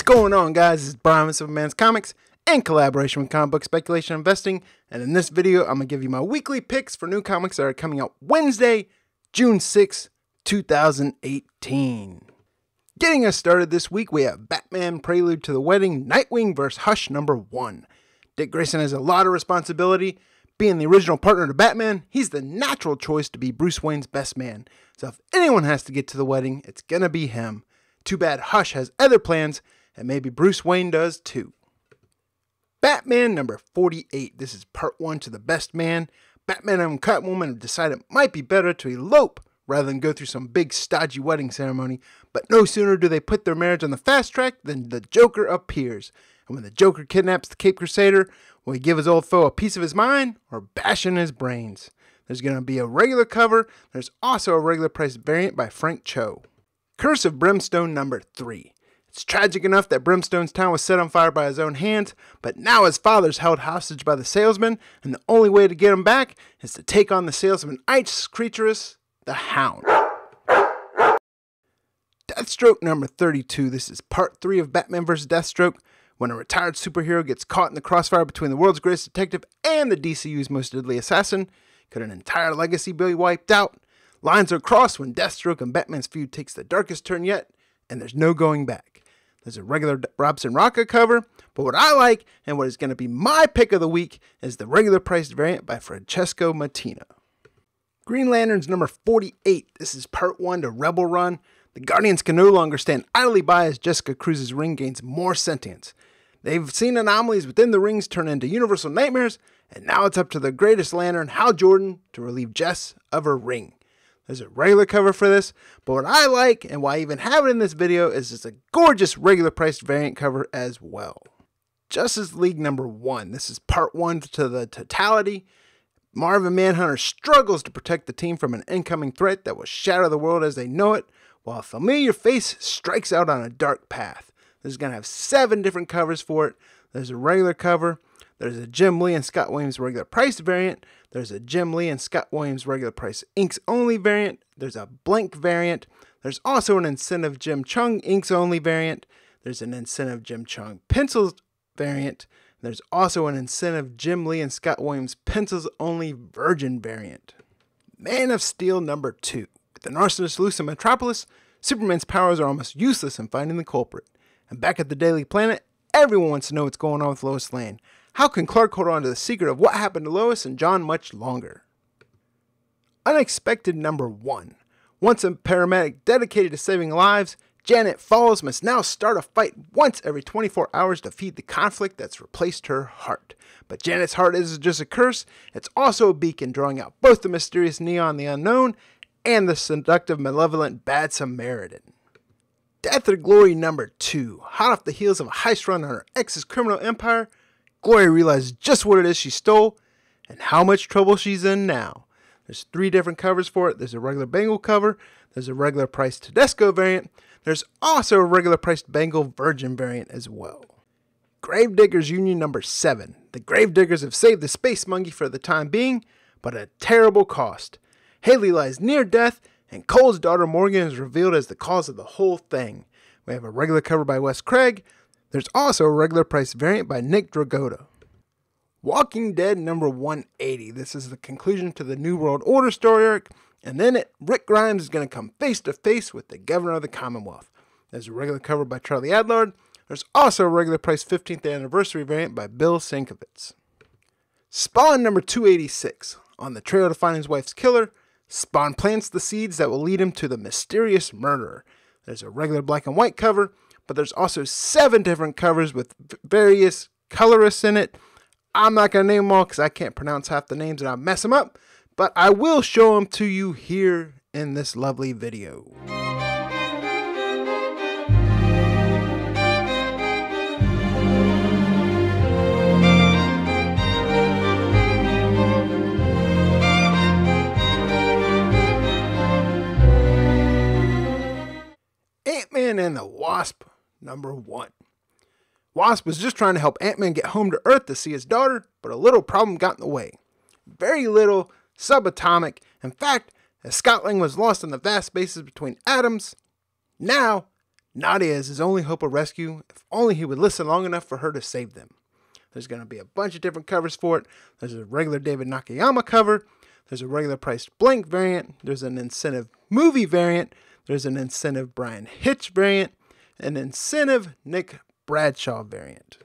going on, guys? This is Brian with Simpleman's Comics in collaboration with Comic Book Speculation Investing, and in this video I'm going to give you my weekly picks for new comics that are coming out Wednesday, June 6, 2018. Getting us started this week, we have Batman Prelude to the Wedding, Nightwing vs. Hush #1. Dick Grayson has a lot of responsibility. Being the original partner to Batman, he's the natural choice to be Bruce Wayne's best man. So if anyone has to get to the wedding, it's gonna be him. Too bad Hush has other plans, and maybe Bruce Wayne does too. Batman number 48. This is part 1 to the best man. Batman and Catwoman have decided it might be better to elope rather than go through some big stodgy wedding ceremony, but no sooner do they put their marriage on the fast track than the Joker appears. And when the Joker kidnaps the Cape Crusader, will he give his old foe a piece of his mind or bash in his brains? There's going to be a regular cover. There's also a regular price variant by Frank Cho. Curse of Brimstone number 3. It's tragic enough that Brimstone's town was set on fire by his own hands, but now his father's held hostage by the salesman, and the only way to get him back is to take on the salesman ice creaturous, the Hound. Deathstroke number 32. This is part 3 of Batman vs. Deathstroke. When a retired superhero gets caught in the crossfire between the world's greatest detective and the DCU's most deadly assassin, could an entire legacy be wiped out? Lines are crossed when Deathstroke and Batman's feud takes the darkest turn yet, and there's no going back. There's a regular Robson Roca cover, but what I like, and what is going to be my pick of the week, is the regular priced variant by Francesco Mattina. Green Lanterns number 48. This is part 1 to Rebel Run. The Guardians can no longer stand idly by as Jessica Cruz's ring gains more sentience. They've seen anomalies within the rings turn into universal nightmares, and now it's up to the greatest Lantern, Hal Jordan, to relieve Jess of her ring. There's a regular cover for this, but what I like, and why I even have it in this video, is it's a gorgeous regular priced variant cover as well. Justice League number 1. This is part 1 to the totality. Marvin Manhunter struggles to protect the team from an incoming threat that will shatter the world as they know it, while a familiar face strikes out on a dark path. This is going to have 7 different covers for it. There's a regular cover. There's a Jim Lee and Scott Williams regular price variant. There's a Jim Lee and Scott Williams regular price inks only variant. There's a blank variant. There's also an incentive Jim Chung inks only variant. There's an incentive Jim Chung pencils variant. There's also an incentive Jim Lee and Scott Williams pencils only virgin variant. Man of Steel number 2. With the Narcissus loose in Metropolis, Superman's powers are almost useless in finding the culprit. And back at the Daily Planet, everyone wants to know what's going on with Lois Lane. How can Clark hold on to the secret of what happened to Lois and John much longer? Unexpected number 1. Once a paramedic dedicated to saving lives, Janet Falls must now start a fight once every 24 hours to feed the conflict that's replaced her heart. But Janet's heart isn't just a curse, it's also a beacon drawing out both the mysterious Neon the Unknown and the seductive, malevolent Bad Samaritan. Death or Glory number 2. Hot off the heels of a heist run on her ex's criminal empire, Glory realizes just what it is she stole and how much trouble she's in now. There's 3 different covers for it. There's a regular Bengal cover. There's a regular priced Tedesco variant. There's also a regular priced Bengal Virgin variant as well. Gravediggers Union number 7. The Gravediggers have saved the Space Monkey for the time being, but at a terrible cost. Haley lies near death, and Cole's daughter Morgan is revealed as the cause of the whole thing. We have a regular cover by Wes Craig. There's also a regular price variant by Nick Dragotta. Walking Dead number 180. This is the conclusion to the New World Order story arc, and then Rick Grimes is going to come face to face with the Governor of the Commonwealth. There's a regular cover by Charlie Adlard. There's also a regular price 15th anniversary variant by Bill Sienkiewicz. Spawn number 286. On the trail to find his wife's killer, Spawn plants the seeds that will lead him to the mysterious murderer. There's a regular black and white cover, but there's also 7 different covers with various colorists in it. I'm not going to name them all because I can't pronounce half the names and I'll mess them up, but I will show them to you here in this lovely video. Ant-Man and the Wasp number 1. Wasp was just trying to help Ant-Man get home to Earth to see his daughter, but a little problem got in the way. Very little, subatomic. In fact, as Scott Lang was lost in the vast spaces between atoms, now Nadia is his only hope of rescue, if only he would listen long enough for her to save them. There's going to be a bunch of different covers for it. There's a regular David Nakayama cover. There's a regular priced blank variant. There's an incentive movie variant. There's an incentive Brian Hitch variant. An incentive Nick Bradshaw variant.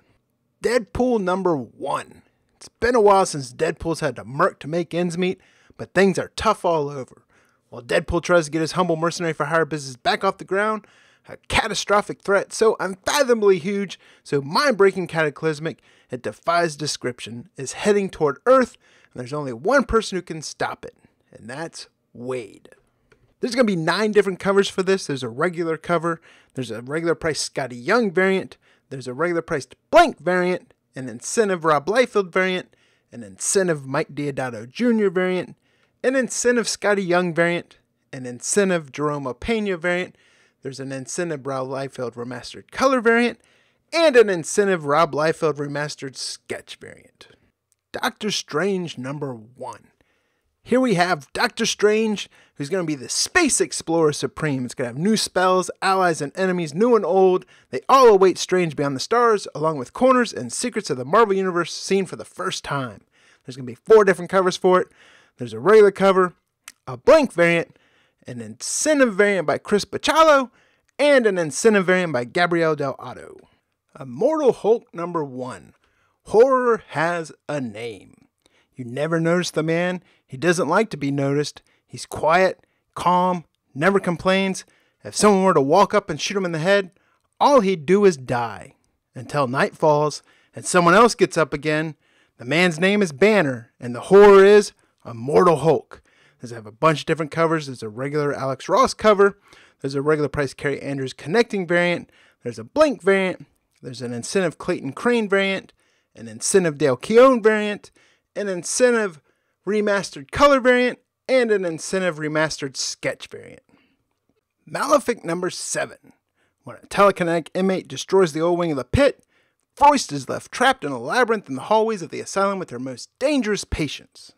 Deadpool #1. It's been a while since Deadpool's had to murk to make ends meet, but things are tough all over. While Deadpool tries to get his humble mercenary for hire business back off the ground, a catastrophic threat so unfathomably huge, so mind-breaking cataclysmic, it defies description, is heading toward Earth, and there's only one person who can stop it, and that's Wade. There's going to be 9 different covers for this. There's a regular cover, there's a regular priced Scotty Young variant, there's a regular priced blank variant, an incentive Rob Liefeld variant, an incentive Mike Deodato Jr. variant, an incentive Scotty Young variant, an incentive Jerome Pena variant, there's an incentive Rob Liefeld remastered color variant, and an incentive Rob Liefeld remastered sketch variant. Doctor Strange #1. Here we have Doctor Strange, who's going to be the Space Explorer Supreme. It's going to have new spells, allies, and enemies, new and old. They all await Strange beyond the stars, along with corners and secrets of the Marvel Universe seen for the first time. There's going to be 4 different covers for it. There's a regular cover, a blank variant, an incentive variant by Chris Bachalo, and an incentive variant by Gabriel Del Otto. Immortal Hulk #1. Horror has a name. You never notice the man. He doesn't like to be noticed. He's quiet, calm, never complains. If someone were to walk up and shoot him in the head, all he'd do is die. Until night falls and someone else gets up again. The man's name is Banner, and the horror is Immortal Hulk. There's a bunch of different covers. There's a regular Alex Ross cover. There's a regular price Carrie Andrews connecting variant. There's a blank variant. There's an incentive Clayton Crane variant. An incentive Dale Keown variant. An incentive remastered color variant. And an incentive remastered sketch variant. Malefic #7. When a telekinetic inmate destroys the old wing of the pit, Foist is left trapped in a labyrinth in the hallways of the asylum with her most dangerous patients.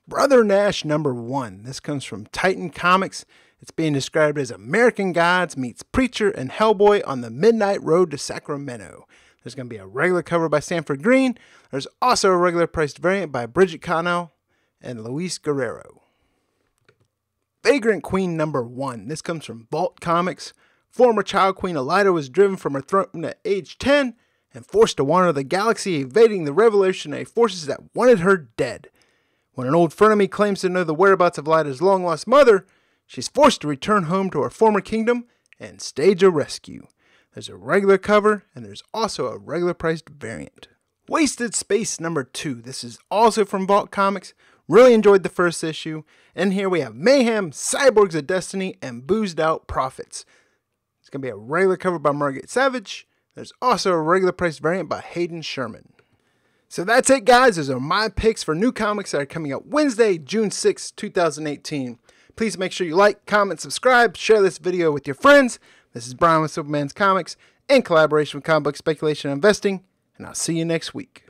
Brother Nash #1. This comes from Titan Comics. It's being described as American Gods meets Preacher and Hellboy on the Midnight Road to Sacramento. There's going to be a regular cover by Sanford Green. There's also a regular priced variant by Bridget Connell and Luis Guerrero. Vagrant Queen #1. This comes from Vault Comics. Former child queen Elida was driven from her throne at age 10 and forced to wander the galaxy, evading the revolutionary forces that wanted her dead. When an old frenemy claims to know the whereabouts of Elida's long-lost mother, she's forced to return home to her former kingdom and stage a rescue. There's a regular cover, and there's also a regular priced variant. Wasted Space #2. This is also from Vault Comics. Really enjoyed the first issue. And here we have Mayhem, Cyborgs of Destiny, and Boozed Out Prophets. It's going to be a regular cover by Margaret Savage. There's also a regular priced variant by Hayden Sherman. So that's it, guys. Those are my picks for new comics that are coming out Wednesday, June 6, 2018. Please make sure you like, comment, subscribe, share this video with your friends. This is Brian with Simpleman's Comics in collaboration with Comic Book Speculation and Investing, and I'll see you next week.